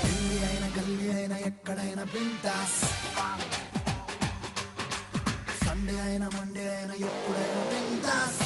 ఢిల్లీ అయినా గల్లీ అయినా ఎక్కడైనా బిందాస్, సండే అయినా మండే అయినా ఎప్పుడైనా బిందాస్.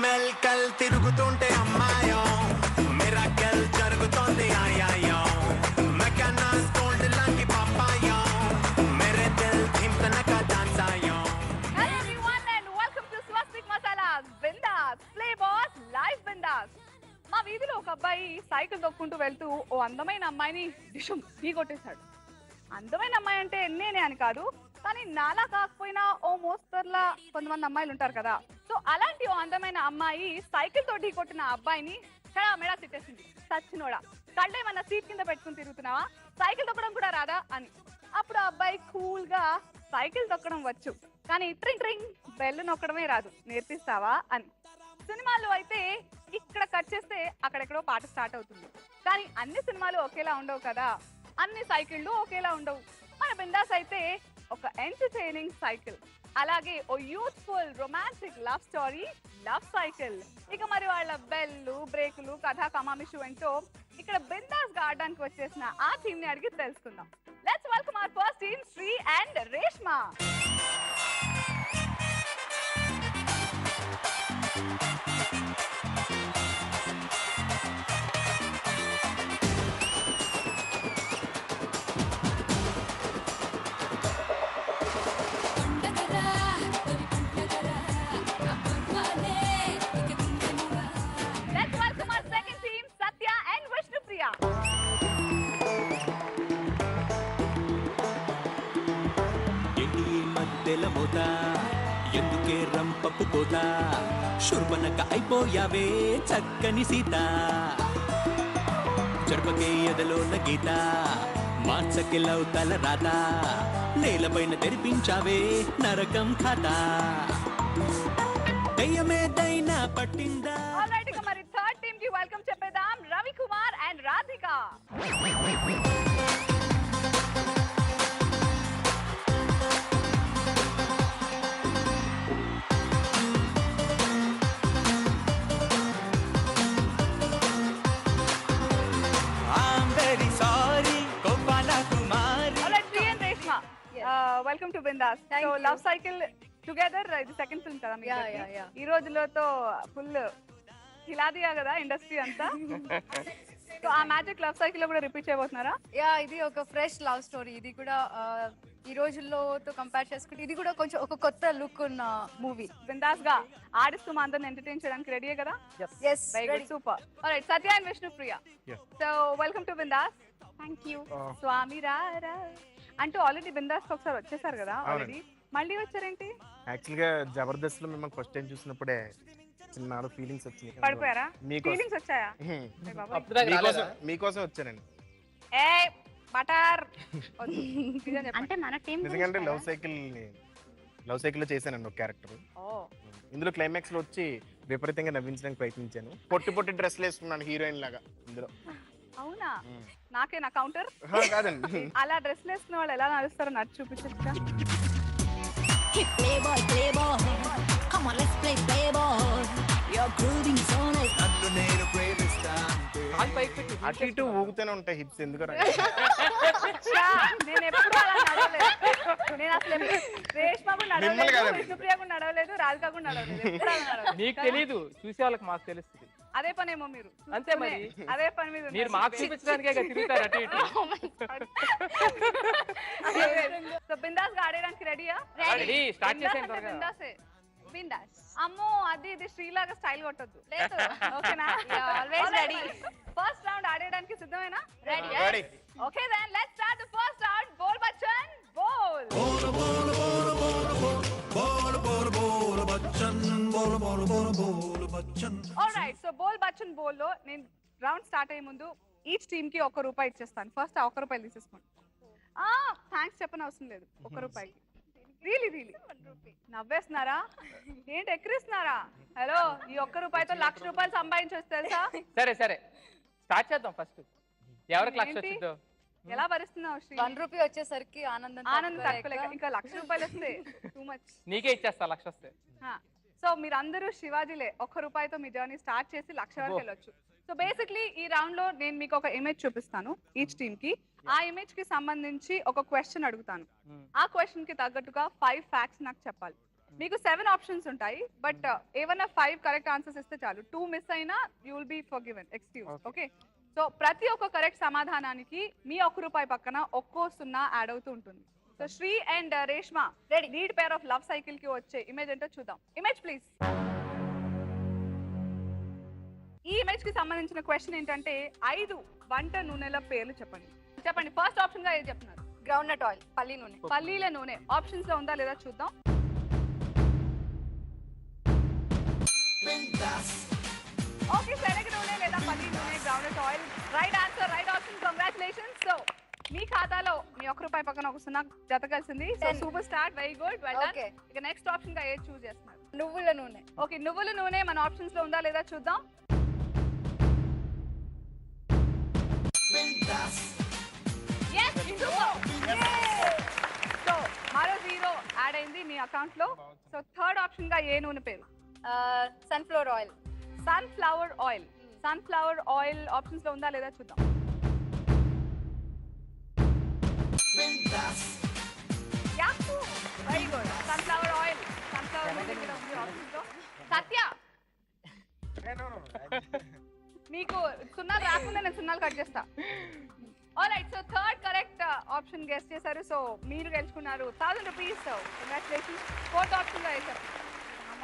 మెల్కల్ తిరుగుతుంటే అమ్మాయో మిరాకిల్ జరుగుతోంది ఆయాయో మెకానాస్ గోల్డ్ లాంటి పాపాయో మేరే దిల్ ధింకనక డాన్స్ ఆయో. Hello everyone and welcome to Swastik Masala's Bindas Play Boss Live Bindas. మా వీధిలో ఒక అబ్బాయి సైకిల్ తొక్కుంటూ వెళ్తూ ఓ అందమైన అమ్మాయిని డిషుం ఢీ కొట్టేశాడు. అందమైన అమ్మాయి అంటే నేనే అని కాదు, కానీ నాలా కాకపోయినా ఓ మోస్తర్లా కొంతమంది అమ్మాయిలు ఉంటారు కదా. సో అలాంటి ఓ అందమైన అమ్మాయి సైకిల్ తో ఢీ కొట్టిన అబ్బాయిని మెడా తిట్టేసింది. సచ్చినోడా, కళ్ళేమన్నా సీట్ కింద పెట్టుకుని తిరుగుతున్నావా, సైకిల్ తొక్కడం కూడా రాదా అని. అప్పుడు ఆ అబ్బాయి కూల్ గా సైకిల్ తొక్కడం వచ్చు, కానీ ట్రింగ్ ట్రింగ్ బెల్లు నొక్కడమే రాదు, నేర్పిస్తావా అని. సినిమాల్లో అయితే ఇక్కడ కట్ చేస్తే అక్కడెక్కడో పాట స్టార్ట్ అవుతుంది, కానీ అన్ని సినిమాలు ఒకేలా ఉండవు కదా, అన్ని సైకిళ్ళు ఒకేలా ఉండవు. మన బిందాస్ అయితే ఒక ఎంటర్టైనింగ్ సైకిల్, అలాగే ఓ youthful romantic love story love cycle. ఇక మరి వాళ్ళ బెల్లు బ్రేకులు కథా కమామిషు ఏంటో ఇక్కడ బిందాస్ గా ఆడడానికి వచ్చేసిన ఆ టీమ్ ని అడిగి తెలుసుకుందాం. Let's welcome our first team, Sri and Reshma. ఎందుకే రంపపు కోత శుర్బనక అయిపోయావే చక్కని సీత, జడపకే ఎదలోన గీత మార్చకి లౌతల రాత, నేలపైన తెరిపించావే నరకం ఖాతా, దయ్యమేదైనా పట్టిందా. ఆల్రైట్, ఇక మరి థర్డ్ టీమ్ కి వెల్కమ్ చెప్పేద్దాం, Ravi Kumar and Radhika. Welcome to Bindaas. So love cycle together, ఇది సెకండ్ ఫిల్మ్ కదా మీకు. ఈ రోజులతో ఫుల్ హిలాదియా కదా ఇండస్ట్రీ అంతా. సో ఆ మ్యాజిక్ లవ్ సైకిల్ లో కూడా రిపీట్ చేయబోతున్నారా? ఇది ఒక ఫ్రెష్ లవ్ స్టోరీ. ఇది కూడా ఈ రోజుల్లో కంపేర్ చేసుకుంటే ఇది కూడా కొంచెం ఒక కొత్త లుక్ ఉన్న మూవీ. బిందాస్ గా ఆడిస్తూ మా అందరిని ఎంటర్టైన్ చేయడానికి రెడీ కదా? yes, very good, super. Alright, Satya and Vishnupriya. So welcome to Bindaas. Thank you. Swamy Rara అంటూ ఆల్రెడీ బిందాస్ ఒకసారి వచ్చేసారు కదా ఆల్రెడీ, మళ్ళీ వచ్చారేంటి? యాక్చువల్ గా జబర్దస్త్ లో మిమ్మల్ని ఫస్ట్ టైం చూసినప్పుడే చిన్న ఫీలింగ్స్ వచ్చినాయి. పడిపోయారా? ఫీలింగ్స్ వచ్చాయా? మీకోసం వచ్చానండి. ఏ బటర్ అంటే మన టీం నిజంగా లవ్ సైకిల్ లో చేశానండి ఒక క్యారెక్టర్. ఇందులో క్లైమాక్స్ లో వచ్చి విపరీతంగా నవ్వించడానికి ప్రయత్నించాను. పొట్టి డ్రెస్లు వేసుకున్నాను హీరోయిన్ లాగా ఇందులో. అవునా? నాకే నా కౌంటర్ కాదండి. అలా డ్రెస్ వేసుకున్న వాళ్ళు ఎలా నడుస్తారో నడిచి చూపించచ్చు. అటు ఇటు ఊగుతూనే ఉంటాయి హిప్స్, ఎందుకరా? నేను ఎప్పుడు అలా నడవలేదు. నేను అసలు రేష్మా కూడా నడవలేదు, విష్ణుప్రియ కూడా నడవలేదు, రాధిక కూడా నడవలేదు. నీకు తెలీదు, చూసే వాళ్ళకి మాకు తెలుస్తుంది. అదే పనేమో మీరు. అంతే మరి, అదే పని మీద మీరు మాకు చూపించడానికే తిరుగుతారు అటు ఇటు. సో బిందాస్ గా ఆడడానికి రెడీయా? రెడీ, స్టార్ట్ చేసేంత వరకు బిందాసే. బిందాస్. అమ్మో అది ఇది శ్రీలాగా స్టైల్ కొట్టొద్దు. లేదు, ఓకేనా? Always ready. ఫస్ట్ రౌండ్ ఆడడానికి సిద్ధమేనా? Ready. Okay then let's start the first round. Bol Bachchan Bol. Alright, so Bol Bachchan Bol లో నేను రౌండ్ స్టార్ట్ అయ్యే ముందు ఈచ్ టీమ్ కి ₹1 ఇచ్చేస్తాను. ఫస్ట్ ఆ ₹1 తీసేసుకోండి. థ్యాంక్స్ చెప్పని అవసరం లేదు, ₹1. రియలీ నవ్వేస్తున్నారా ఏంటి ఎక్కిరిస్తున్నారా హలో ఈ ఒక్క రూపాయితో ₹1,00,000 సంపాదించవచ్చు తెలుసా సరే సరే స్టార్ట్ చేద్దాం ఫస్ట్ ఎవరికి లక్ష ఏంటి? వచ్చిందో ఎలా భరిస్తున్నావు శ్రీ ₹1 వచ్చేసరికి ఆనందం ఆనందం తక్కువలేక ఇంకా ₹1,00,000 వస్తే టూ మచ్ నీకే ఇచ్చేస్తా లక్ష వస్తే సో మీరందరూ శివాజీలే ఒక్క రూపాయితో మీ జర్నీ స్టార్ట్ చేసి 1,00,000 వరకు వెళ్ళొచ్చు సో బేసిక్లీ ఈ రౌండ్ లో నేను మీకు ఒక ఇమేజ్ చూపిస్తాను ఈచ్ టీమ్ కి ఆ ఇమేజ్ కి సంబంధించి ఒక క్వశ్చన్ అడుగుతాను ఆ క్వశ్చన్ కి తగ్గట్టుగా 5 ఫ్యాక్ట్స్ నాకు చెప్పాలి మీకు 7 ఆప్షన్స్ ఉంటాయి బట్ ఏవైనా 5 కరెక్ట్ ఆన్సర్స్ ఇస్తే చాలు 2 మిస్ అయినా you will be forgiven excuse okay so ప్రతి ఒక్క కరెక్ట్ సమాధానానికి మీ ₹1 పక్కన ఒక్కో 0 యాడ్ అవుతూ ఉంటుంది so Sri and Reshma ready lead pair of love cycle కి వచ్చే ఇమేజ్ ఏంటో చూద్దాం ఇమేజ్ ప్లీజ్ ఈ ఇమేజ్ కి సంబంధించిన క్వశ్చన్ ఏంటంటే 5 వంట నూనెల పేర్లు చెప్పండి చెప్పండి ఫస్ట్ ఆప్షన్ గా ఏది చెప్తున్నారు గ్రౌండ్ నట్ ఆయిల్ పల్లి నూనె పల్లీల నూనె ఆప్షన్స్ లో ఉందా లేదా చూద్దాం ఓకే శనగ నూనె లేదా పల్లి నూనె ground nut oil right answer right option congratulations so మీ ఖాతాలో మీ ₹1 పక్కన ఒక 0 జత కలిసింది so 10. Super start very good well done Okay. ఇక నెక్స్ట్ ఆప్షన్ గా ఏది చూస్ చేస్తున్నారు నువ్వుల నూనె ఓకే నువ్వుల నూనె మన ఆప్షన్స్ లో ఉందా లేదా చూద్దాం Yes, super. సో మరో 0 యాడ్ అయింది మీ అకౌంట్ లో సో థర్డ్ ఆప్షన్ గా ఏ నూనె పేరు sunflower oil sunflower oil sunflower oil options లో ఉందా లేదా చూద్దాం very good sunflower oil sunflower నూనె కూడా ఉంది ఆప్షన్స్ లో సత్య మీకు 0 రాకుండా నేను 0 కట్ చేస్తా alright so third correct option guess చేశారు సో మీరు గెలుచుకున్నారు ₹1,000 సో కంగ్రాచులేషన్స్ ఫోర్త్ ఆప్షన్ గా వేశారు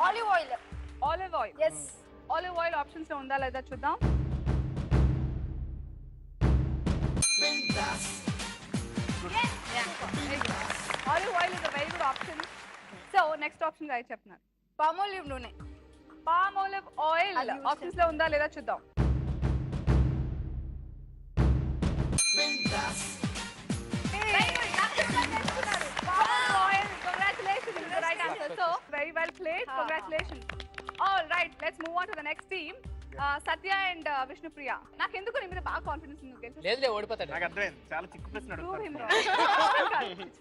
olive oil olive oil yes olive oil options లో ఉందా లేదా చూద్దాం olive oil is a very good option so next option గా చెప్తున్నారు పామ్ ఆలివ్ నూనె పామ్ ఆలివ్ ఆయిల్ అది use ఆప్షన్స్ లో ఉందా లేదా చూద్దాం Very well played. Congratulations. All right, let's move on to the next team. Satya and Vishnupriya. నాకెందుకు నీ మీద బాగా కాన్ఫిడెన్స్ ఉంది తెలుసు లేదులే ఓడిపోతాడు నాకు అర్థమైంది చాలా చిక్కు ప్రశ్న Prove him అడుగుతారు wrong.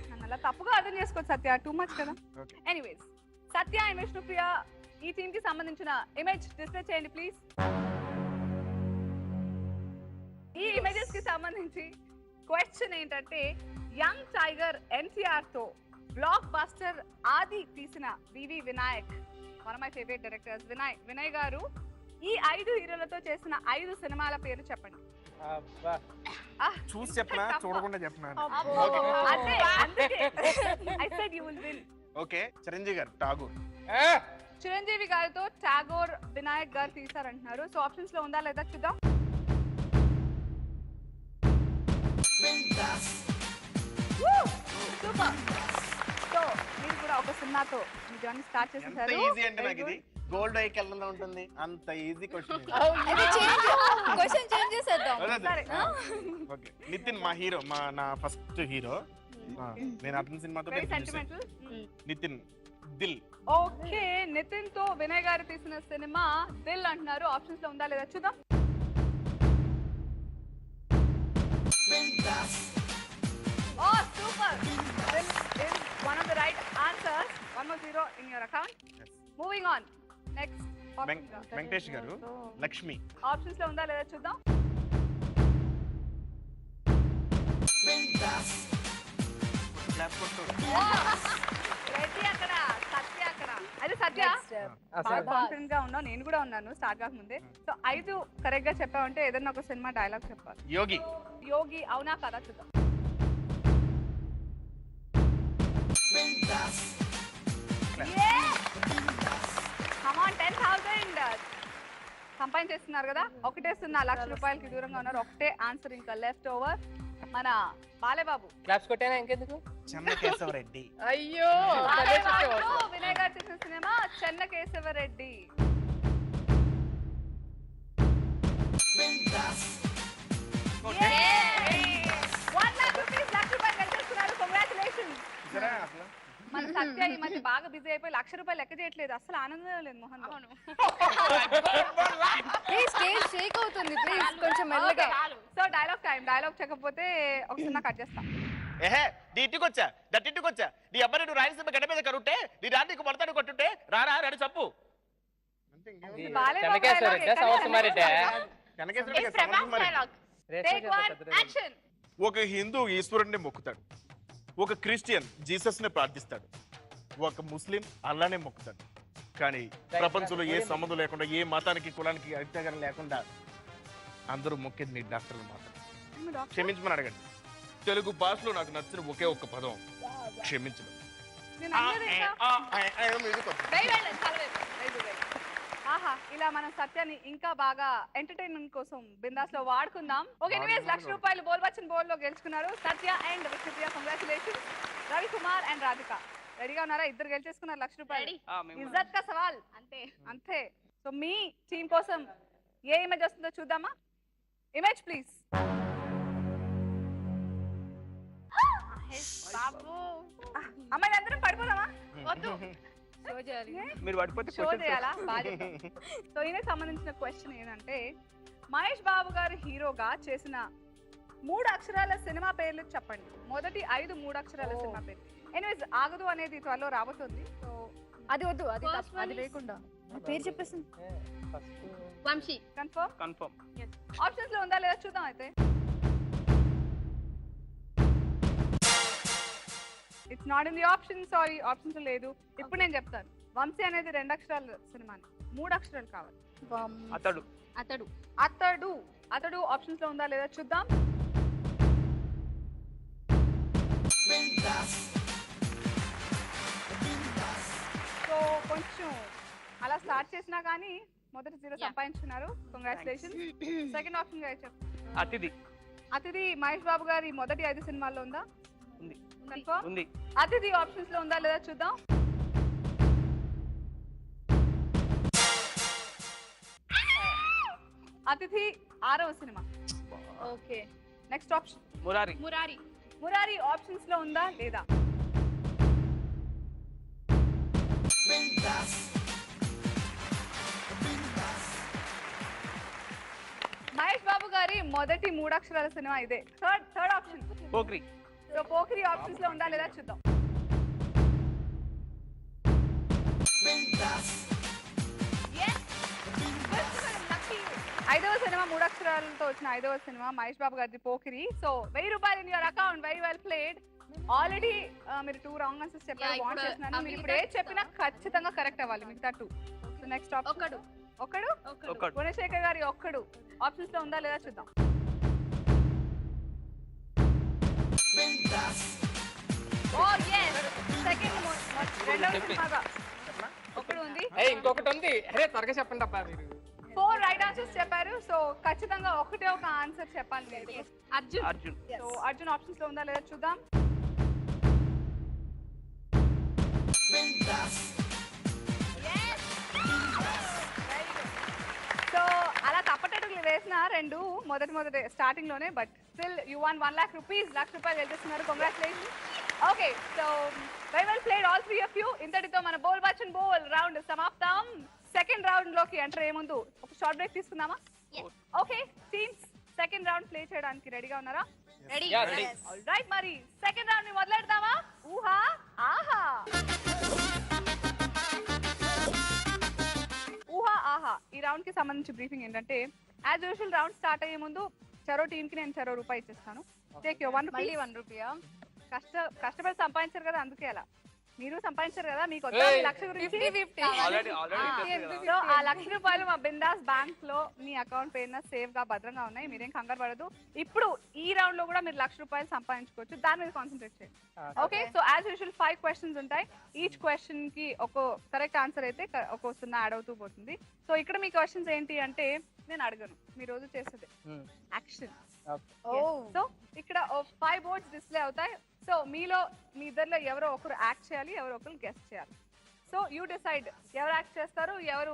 నన్ను అలా తప్పుగా అర్థం చేసుకోవచ్చు సత్య టూ మచ్ కదా Okay. Anyways Satya and Vishnupriya ఈ టీమ్ కి సంబంధించిన ఇమేజ్ డిస్ప్లే చేయండి ప్లీజ్ ఈ ఇమేజెస్ కి సంబంధించి క్వశ్చన్ ఏంటంటే యంగ్ టైగర్ ఎన్టీఆర్ తో బ్లాక్ బస్టర్ ఆది తీసిన VV Vinayak one of my favourite directors Vinay గారు ఈ 5 హీరోలతో చేసిన 5 సినిమాల పేరు చెప్పండి అబ్బా. చూసి చెప్పనా చూడకుండా చెప్పనా అదే అందుకే I said you will win okay Chiranjeevi గారు ఠాగూర్ ఆ, చిరంజీవి గారితో టాగోర్ వినాయక్ గారు తీసారంటున్నారు సో ఆప్షన్స్ లో ఉందా లేదా చూద్దాం సూపర్ సో మీరు కూడా ఒక 0తో మీ జర్నీ స్టార్ట్ ఎంత చేసేసారు ఈజీ అంటే నాకు ఇది గోల్డ్ ఐకి వెళ్ళదా ఉంటుంది అంత ఈజీ క్వశ్చన్ క్వశ్చన్ చేంజ్ చేసేద్దాం సరే ఓకే నితిన్ మా హీరో నా ఫస్ట్ హీరో నేను అతని సినిమాతో వెరీ తెలుసు. సెంటిమెంటల్ నితిన్ దిల్ ఓకే నితిన్ తో వినయ్ గారు తీసిన సినిమా దిల్ అంటున్నారు ఆప్షన్స్ లో ఉందా లేదా చూద్దాం oh super Dil is one of the right answers 1 more 0 in your account moving on next Venkatesh గారు లక్ష్మి ఆప్షన్స్ లో ఉందా లేదా చూద్దాం రెడ్డి అక్కడ సత్య అక్కడ అయితే సత్య బాగా కాన్ఫిడెంట్ గా ఉన్నావు నేను కూడా ఉన్నాను స్టార్ట్ కాకముందే సో 5 కరెక్ట్ గా చెప్పావంటే ఏదైనా ఒక సినిమా డైలాగ్ చెప్పాలి యోగి యోగి అవునా కదా చూద్దాం Come on, 10,000 సంపాదించేస్తున్నారు కదా ఒకటే 1,00,000 దూరంగా ఉన్నారు ఒకటే ఆన్సర్ ఇంకా లెఫ్ట్ ఓవర్ మన బాలేబాబు క్లాప్స్ కొట్టానా ఇంకెందుకు చెన్నకేశవరెడ్డి అయ్యో బాలేబాబు వినయ్ గారు చేసిన సినిమా చెన్నకేశవరెడ్డి ₹1,00,000 గెలిచేస్తున్నారు కంగ్రాచులేషన్స్ చూసారా అసలు మన సత్య ఈ మధ్య బాగా బిజీ అయిపోయి ₹1,00,000 లెక్క చేయట్లేదు, అసలు ఆనందం లేదు మొహన్. ప్లీజ్ స్టేజ్ షేక్ అవుతుంది, ప్లీజ్ కొంచెం మెల్లగా. So dialogue time. డైలాగ్ చెప్పకపోతే ఒకసారి కట్ చేస్తా. ఏహే నీ ఇంటికి వచ్చా దట్టింటికి వచ్చా నీ అబ్బాయి నువ్వు రాయలసీమ గడ్డ మీద కరుంటే నీ రాత్రి నీకు మొడతాడు కొట్టుంటే రారా రెడీ చెప్పు. బాలే బాబు చెన్నకేశ్వర dialogue రెడ్డా, ఎక్కడ సంవత్సరం రెడ్డా? Take one, action. ఒక హిందూ ఈశ్వరుడిని మొక్కుతాడు, ఒక క్రిస్టియన్ జీసస్ ని ప్రార్థిస్తాడు, ఒక ముస్లిం అల్లానే మొక్కుతాడు. కానీ ప్రపంచంలో ఏ సంబంధం లేకుండా ఏ మతానికి కులానికి అత్యాగరం లేకుండా అందరూ మొక్కేది నీ డాక్టర్లు మాత్రం. క్షమించమని అడగండి. తెలుగు భాషలో నాకు నచ్చిన ఒకే ఒక్క పదం క్షమించడం. నేను అన్నది ఇంకా ఆహా, ఇలా మనం సత్యాన్ని ఇంకా బాగా ఎంటర్టైన్మెంట్ కోసం బిందాస్ లో వాడుకుందాం. ఓకే, ఎనీవేస్ ₹1,00,000 బోల్ బచ్చన్ బోల్ లో గెలుచుకున్నారు Satya and Vishnupriya. Congratulations. Ravikumar and Radhika రెడీగా ఉన్నారా? ఇద్దరు గెలిచేసుకున్నారు ₹1,00,000. ఇజ్జత్ కా సవాల్ అంతే అంతే. సో మీ టీం కోసం ఏ ఇమేజ్ వస్తుందో చూద్దామా? Image please. అమ్మాయి అందరం పడిపోదామా? వద్దు, మీరు పడిపోతే షో చేయాలా? సో ఈయనకి సంబంధించిన క్వశ్చన్ ఏంటంటే, మహేష్ బాబు గారు హీరోగా చేసిన 3 అక్షరాల సినిమా పేర్లు చెప్పండి. మొదటి 5 3 అక్షరాల సినిమా పేర్లు. ఎనీవేస్ ఆగదు అనేది త్వరలో రాబోతుంది. సో అది వద్దు, అది లేకుండా పేరు చెప్పేసింది. వంశీ. కన్ఫర్మ్. ఆప్షన్స్ లో ఉందా లేదా చూద్దాం అయితే. It's not in the option, sorry options లేదు. ఇప్పుడు నేను చెప్తాను. వంశీ అనేది 2 అక్షరాల సినిమాని, 3 అక్షరాలు కావాలి. అతడు. అతడు. అతడు. అతడు ఆప్షన్స్ లో ఉందా లేదా చూద్దాం. సో కొంచెం అలా స్టార్ట్ చేసినా కానీ మొదటి 0 సంపాదించుకున్నారు. కంగ్రాచులేషన్స్. సెకండ్ ఆప్షన్ గా చెప్పు. అతిథి. అతిథి మహేష్ బాబు గారి మొదటి 5 సినిమాల్లో ఉందా? ఉంది. కన్ఫర్మ్. ఉంది. అతిథి ఆప్షన్స్ లో ఉందా లేదా చూద్దాం. అతిథి 6వ cinema. Okay. Next option Murari. Murari. Murari options లో ఉందా లేదా? మహేష్ బాబు గారి మొదటి 3 అక్షరాల సినిమా ఇదే. Third option Pokiri. So Pokiri options లో ఉందా లేదా చూద్దాం. Yes. ఐదవ సినిమా 3 అక్షరాలతో వచ్చిన 5వ సినిమా మహేష్ బాబు గారిది Pokiri. So ₹1000 in your account. Very well played. Already మీరు 2 రాంగ్ ఆన్సర్స్ చెప్పారు. Yeah, వాంట్ ఇప్పుడు చేస్తున్నాను. మీరు ఇప్పుడు ఏది చెప్పినా ఖచ్చితంగా కరెక్ట్ అవ్వాలి. మిగతా 2. సో నెక్స్ట్ ఆప్షన్ ఒకడు. ఒకడు. ఒకడు. గుణశేఖర్ గారి ఒక్కడు ఆప్షన్స్ లో ఉందా లేదా చూద్దాం. ఓ yes. సెకండ్ రెండవ సినిమాగా ఒకడు ఉంది. ఇంకొకటి ఉంది. అరే త్వరగా చెప్పండి అబ్బా మీరు. 4 రైట్ ఆన్సర్స్ చెప్పారు. సో ఖచ్చితంగా ఒకటే ఒక ఆన్సర్ చెప్పాలి మీరు. అర్జున్. అర్జున్. సో అర్జున్ ఆప్షన్స్ లో ఉందా లేదా చూద్దాం. సో అలా తప్పటడుగులు వేసిన 2 మొదటి స్టార్టింగ్ లోనే, బట్ స్టిల్ యూ వాన్ ₹1,00,000. ₹1,00,000 గెలిచేస్తున్నారు. Congratulations. Okay, so very well played all 3 of you. ఇంతటితో మన బోల్ బచ్చన్ బోల్ రౌండ్ సమాప్తం. సెకండ్ రౌండ్ లోకి ఎంటర్ అయ్యే ముందు ఒక షార్ట్ బ్రేక్ తీసుకుందామా? Okay teams, second round play చేయడానికి రెడీగా ఉన్నారా? రెడీ. రైట్, మరి సెకండ్ రౌండ్ ని మొదలెడదామా? ఊహా ఆహా. ఊహా ఆహా ఈ రౌండ్ కి సంబంధించి బ్రీఫింగ్ ఏంటంటే, యాజ్ యూజువల్ రౌండ్ స్టార్ట్ అయ్యే ముందు చెరో టీమ్ కి నేను ₹1 ఇచ్చేస్తాను. టేక్ యువర్ మళ్ళీ ₹1. కష్టపడి సంపాదించారు కదా, అందుకే అలా. మీరు సంపాదించారు కదా, మీకు వద్దా ఈ 1,00,000 గురించి? ఆల్రెడీ సో ఆ ₹1,00,000 మా బిందాస్ బ్యాంక్ లో మీ అకౌంట్ పేరున సేఫ్ గా భద్రంగా ఉన్నాయి. మీరేం కంగారు పడదు. ఇప్పుడు ఈ రౌండ్ లో కూడా మీరు ₹1,00,000 సంపాదించుకోవచ్చు. దాని మీద కాన్సన్ట్రేట్ చేయండి. Okay, so as usual 5 questions ఉంటాయి. ఈచ్ క్వశ్చన్ కి ఒక కరెక్ట్ ఆన్సర్ అయితే ఒక 0 యాడ్ అవుతూ పోతుంది. సో ఇక్కడ మీ క్వశ్చన్స్ ఏంటి అంటే, నేను అడగను, మీ రోజు చేసేది యాక్షన్. సో ఇక్కడ 5 బోర్డ్స్ డిస్ప్లే అవుతాయి. సో మీలో మీ ఇద్దరిలో ఎవరో ఒకరు యాక్ట్ చేయాలి, ఎవరో ఒకరు గెస్ట్ చేయాలి. సో యూ డిసైడ్ ఎవరు యాక్ట్ చేస్తారు, ఎవరు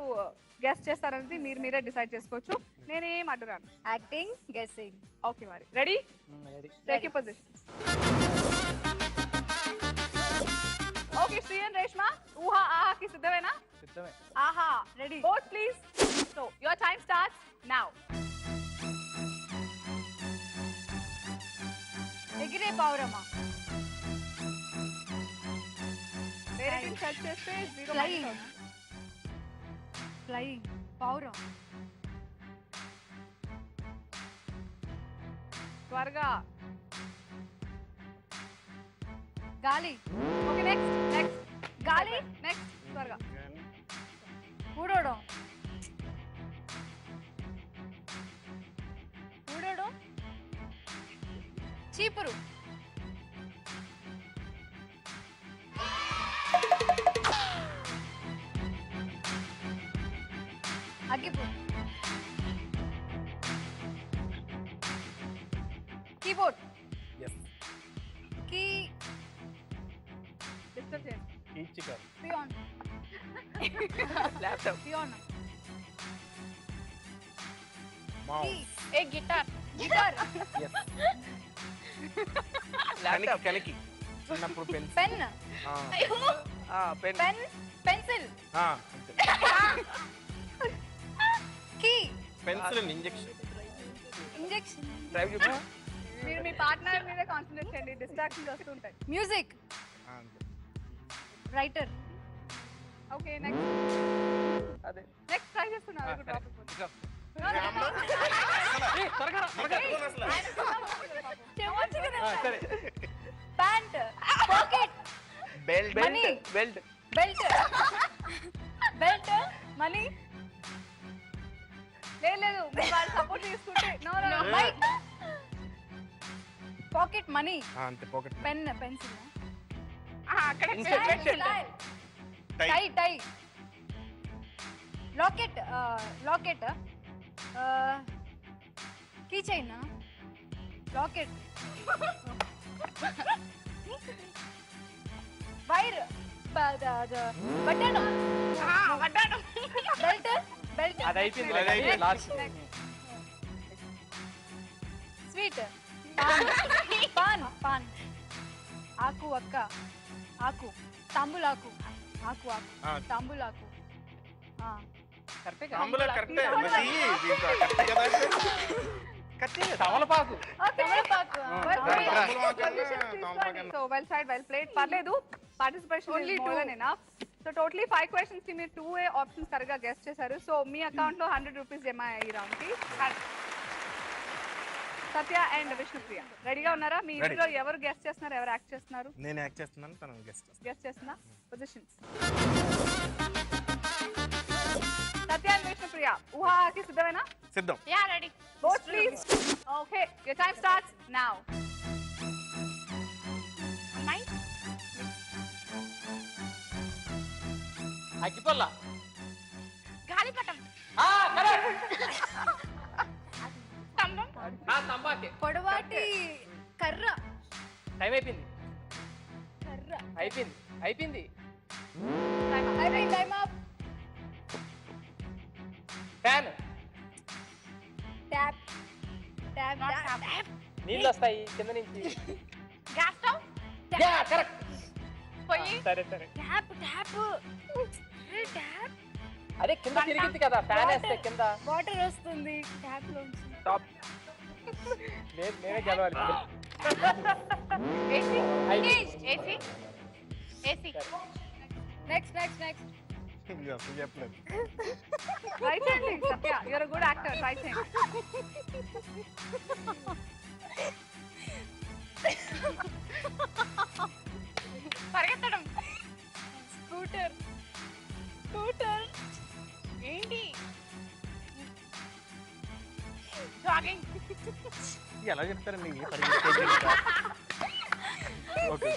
గెస్ట్ చేస్తారు అనేది మీరే డిసైడ్ చేసుకోవచ్చు. నేనేం అడ్డురాను. Acting, guessing. ఓకే, మరి ready? Take your positions. Okay, okay Shreyan Reshma ఊహా ఆహాకి సిద్ధమేనా? సిద్ధమే. ఆహా ready. Vote please. So your time starts now. ఎగిరే పావురమా. వేరే టీం సెర్చ్ చేస్తే 0 ఫ్లయింగ్. ఫ్లయింగ్ పావురం. త్వరగా. గాలి. ఓకే నెక్స్ట్ గాలి నెక్స్ట్ త్వరగా. ఊడోడం. ఊడోడం. చీపురు. అగ్గిపు. కీబోర్డ్. కీ డిస్టర్బ్ చేయండి. ఈచిక. పియాన్. ల్యాప్టాప్. పియాన్. మౌస్. ఏ గిటార్. గిటార్. కనికి కనికి చిన్నప్పుడు pen pen. Pen. Pen. Pencil. Key. Pencil injection. Injection. Drive చూపి. మీరు మీ పార్ట్నర్ మీద కాన్సంట్రేట్ చేయండి, డిస్ట్రాక్షన్స్ వస్తుంటాయి. మ్యూజిక్. రైటర్. ఓకే నెక్స్ట్ అదే. నెక్స్ట్ ట్రై చేస్తున్నారు డ్రాప్ అయిపోతుంది. సరే. Pant. Pocket. Belt. Money. Belt. Belt. Belt. Money. లేదు మీరు వాళ్ళు సపోర్ట్ తీసుకుంటే no no mike. Pocket money. అంతే పాకెట్ పెన్. పెన్సిల్. అక్కడ టై. టై. Locket. Locket. Key chain. Locket. Wire. Button. Belt. Belt. అది అయిపోయింది. లాస్ట్. స్వీట్. పాన్. పాన్. ఆకు. అక్క. ఆకు. తాంబూలాకు. ఆకు. ఆకు. తాంబూలాకు. కరెక్టే అంబులా కరెక్టే కరెక్ట్ కదా తమలపాకు. తమలపాకు. So well said well played. పర్లేదు, participation Only more two. Then enough. So totally 5 questions కి మీరు 2A ఆప్షన్స్ కరెక్ట్గా గెస్ట్ చేశారు. సో మీ అకౌంట్ లో 100 రూపీస్ జమ అయ్యి రౌండ్ కి. సత్య అండ్ విష్ణుప్రియ రెడీగా ఉన్నారా? మీ Ready. ఇంట్లో ఎవరు గెస్ట్ చేస్తున్నారు, ఎవరు యాక్ట్ చేస్తున్నారు? నేను యాక్ట్ చేస్తున్నాను, తను గెస్ట్ గెస్ట్ చేస్తున్నా. పొజిషన్స్. సత్య అండ్ విష్ణుప్రియ ఊహాకి సిద్ధమేనా? సిద్ధం. Yeah ready. Vote please. Okay, your time starts now. అగ్గిపొల్ల. గాలిపటం. స్తంభం. తంబాకే. పొడవాటి కర్ర. టైం అయిపోయింది. కర్ర. అయిపోయింది. అయిపోయింది. అయిపోయింది. Time up. Fan. Tap. Tap. Not tap. tap. నీళ్ళు వస్తాయి కింద నుంచి. Gas stove. కరెక్ట్. పొయ్యి. సరే సరే. ట్యాప్. ట్యాప్. ట్యాప్. అదే కింద తిరిగింది కదా, ఫ్యాన్ వేస్తే కింద. వాటర్ వస్తుంది ట్యాప్ లోంచి. టాప్. నేనే గెలవాలి. ఏసీ. అయిపోయింది. AC. AC. Next. Next. Next. అసలు చెప్పలేదు. ట్రై చేయండి సత్య, యూఆర్ గుడ్ యాక్టర్. ట్రై చేయండి. పరిగెత్తడం. స్కూటర్. స్కూటర్. ఏంటి? జాగింగ్. ఎలా చెప్తారండి?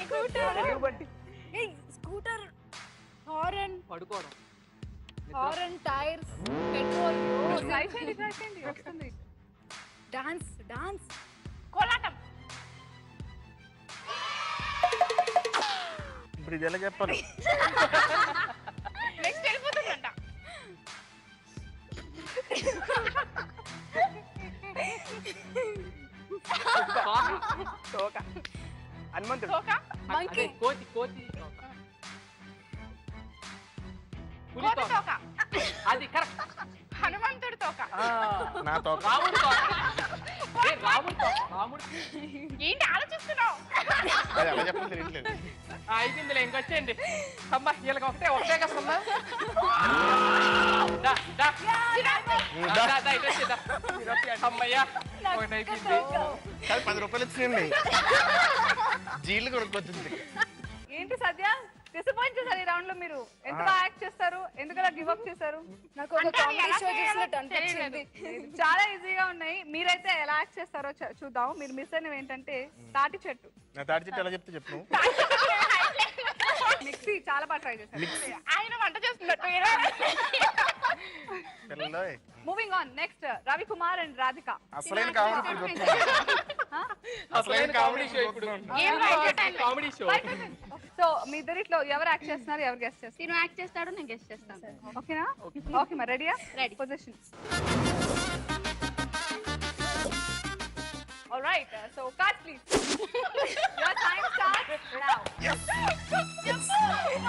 స్కూటర్. ఏయ్ స్కూటర్. హారన్. పడుకోవడం. హారన్. టైర్స్. పెట్రోల్. ట్రై చేయండి, ట్రై చేయండి, వస్తుంది. డాన్స్. డాన్స్. కోలాటం. ఇప్పుడు ఇది ఎలా చెప్పాలి? నెక్స్ట్ వెళ్ళిపోతుందంట. తోక. హనుమంతుడు. తోక. మంకీ. కోతి. కోతి. పులి కోతి తోక. తోక. అది కరెక్ట్. హనుమంతుడి తోక. నా తోక రాముడు తోక. ఏ, రాముడు తోక. రాముడు. ఏంటి ఆలోచిస్తున్నావు? అది అలా చెప్పడం తెలియట్లేదు. అయిపోయిందిలే ఇంకొచ్చేయండి. అమ్మా వీళ్ళకి ఒకటే కష్టమ్మా. దా, దా. దా, దా, దా, ఇటు వచ్చేయ్, దా. ఇటు వచ్చేయ్. అమ్మయ్యా ఒకటి అయిపోయింది. కానీ 10 రూపాయలు వచ్చినాయండి. జీళ్ళు కొనుక్కొచ్చింది. ఏంటి సద్య డిసప్పాయింట్ చేశారు ఈ రౌండ్ లో మీరు? ఎంత బాగా యాక్ట్ చేస్తారు, ఎందుకలా గివ్ అప్ చేశారు? నాకు ఒక అంటే కామెడీ ఎలా షో చేయాలో చూసినట్టు అనిపించింది. చాలా ఈజీగా ఉన్నాయి. మీరైతే ఎలా యాక్ట్ చేస్తారో చూద్దాం. మీరు మిస్ అయినవి ఏంటంటే తాటి చెట్టు, నా తాటి చెట్టు ఎలా చెప్తే చెప్పు. మిక్సీ చాలా బాగా ట్రై చేశారు. ఆయన వంట చేస్తున్నట్టు. పిల్లలు moving on next Ravi Kumar and Radhika. అసలైన కామెడీ అసలైన కామెడీ షో ఇప్పుడు. ఏం right time. Comedy show. So మీ ఇద్దరిట్లో ఎవరు యాక్ట్ చేస్తున్నారు, ఎవరు గెస్ట్ చేస్తారు? తిను యాక్ట్ చేస్తాడు, నేను గెస్ట్ చేస్తాను. ఓకేనా? ఓకే మరి రెడీయా? Ready. Position. All right. So cards please. Your time starts now.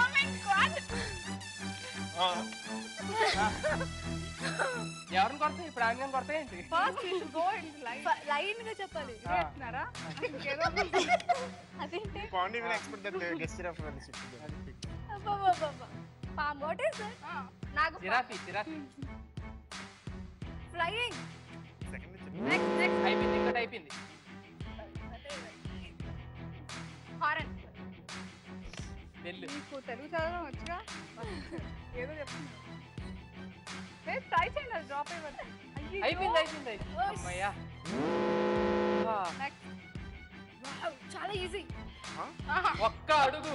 Oh my God. ఎవరిని కొడతాయి ఇప్పుడు? ఆమె కొడతాయి ఏంటి? First you should go into line. Line గా చెప్పాలి. చేస్తున్నారా? ఇంకేదో అదేంటి? కాండి win expect that guest of the palm what is it? నాకు జిరాఫీ, జిరాఫీ. ఫ్లయింగ్. నెక్స్ట్ అయిపోయింది, ఇంకోటి అయిపోయింది. హారన్. వెళ్ళు. మీకు తెలుగు చదవడం వచ్చుగా? ఏదో చెప్తున్నా. ట్రై చేయండి, అది డ్రాప్ అయిపోతుంది. అయిపోయింది, అయిపోయింది. అమ్మయ్యా. నెక్స్ట్ చాలా ఈజీ. ఒక్క అడుగు.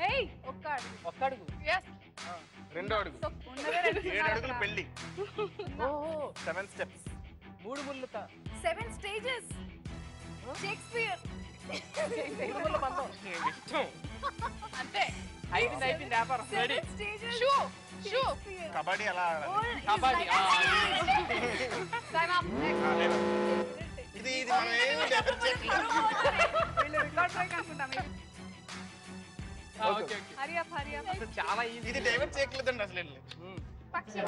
ఏయ్ ఒక్క అడుగు. ఒక్క అడుగు. Yes. రెండో అడుగు. ఉన్నదే 7 అడుగులు పెళ్లి. ఓహో 7 స్టెప్స్. 3 ముళ్ళు. 7 స్టేజెస్. షేక్స్పియర్. 3 ముళ్ళ బంధం. ఇష్టం. అంతే. అయిపోయింది, అయిపోయింది వ్యాపారం. Ready. Stages. Shoe. Shoe. Kabaddi ఎలా ఆడాలి? కబడ్డీ. Time up. నెక్స్ట్ లేదు. ఇది మనం ఏమి డెవలప్ చేయట్లేదు. వీళ్ళు రికార్డ్ బ్రేక్ అనుకుంటాం. Okay okay. Hari up Hari up. అసలు చాలా ఈజీ. ఇది డెవలప్ చేయట్లేదండి అసలు వెళ్ళి. పక్షి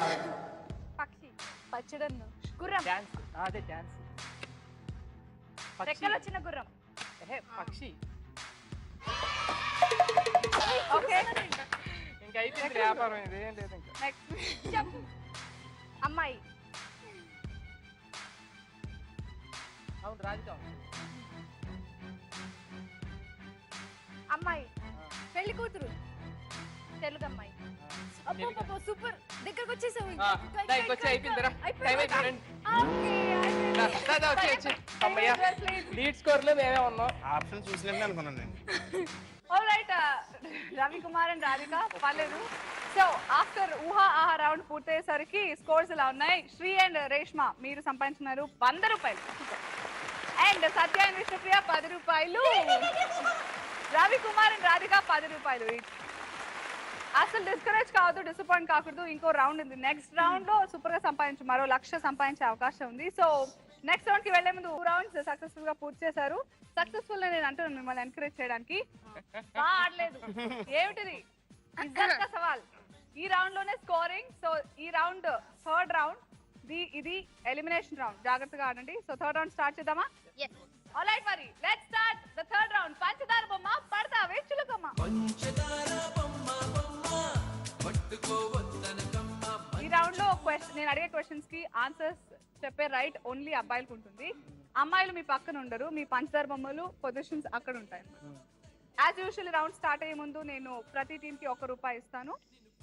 పక్షి పచ్చడన్ను. గుర్రం. డాన్స్. అదే డాన్స్. రెక్కలు వచ్చిన గుర్రం. పక్షి. ఓకే ఇంకా అయిపోయింది వ్యాపారం. ఇది ఏం లేదు ఇంకా. నెక్స్ట్ చెప్పు. అమ్మాయి. అవును రాజుగా. అమ్మాయి. పెళ్లి కూతురు. తెలుగు అమ్మాయి. అబ్బో సూపర్. దగ్గరకు వచ్చేసావు. ఇంకొచ్చి అయిపోయిందిరా. టైం అయిపోయింది. ఓకే అయిపోయింది. వచ్చి అమ్మయ్యా. లీడ్ స్కోర్ లో మేమే ఉన్నాం. ఆప్షన్ చూసినట్టు అనుకున్నాను నేను. ఆల్రైట్ రవి కుమార్ అండ్ రాధిక పర్లేదు. సో ఆఫ్టర్ ఊహా ఆహా రౌండ్ పూర్తయ్యేసరికి స్కోర్స్ ఇలా ఉన్నాయి. శ్రీ అండ్ రేష్మ మీరు సంపాదించున్నారు 100 రూపాయలు. అండ్ సత్య అండ్ విష్ణుప్రియ 10 రూపాయలు. రవి కుమార్ అండ్ రాధిక 10 రూపాయలు. అసలు డిస్కరేజ్ కావద్దు, డిసప్పాయింట్ కాకూడదు. ఇంకో రౌండ్ ఉంది. నెక్స్ట్ రౌండ్ లో సూపర్ గా సంపాదించు, మరో 1,00,000 సంపాదించే అవకాశం ఉంది. సో నెక్స్ట్ రౌండ్ కి వెళ్లే ముందు 2 రౌండ్స్ సక్సెస్ఫుల్ గా పూర్తి చేశారు. సక్సెస్ఫుల్ నేను అంటున్నాను మిమ్మల్ని ఎంకరేజ్ చేయడానికి. బాగా ఆడలేదు. ఏమిటిది? ఇజ్జత్ కా సవాల్. ఈ రౌండ్ లోనే స్కోరింగ్. సో ఈ రౌండ్ థర్డ్ రౌండ్. ఇది ఎలిమినేషన్ రౌండ్. జాగ్రత్తగా ఆడండి. సో థర్డ్ రౌండ్ స్టార్ట్ చేద్దామా? Yes. ఆల్రైట్ మరి let's start the third round. పంచదార బొమ్మ పడతావే చులకమ్మ. ఈ రౌండ్ లో నేను అడిగే క్వశ్చన్స్ కి ఆన్సర్స్ చెప్పే రైట్ ఓన్లీ అబ్బాయిలకు ఉంటుంది. అమ్మాయిలు మీ పక్కన ఉండరు. మీ పంచదార బొమ్మలు పొజిషన్స్ అక్కడ ఉంటాయి. యాజ్ యూజువల్ రౌండ్ స్టార్ట్ అయ్యే ముందు నేను ప్రతి టీమ్ కి ₹1 ఇస్తాను.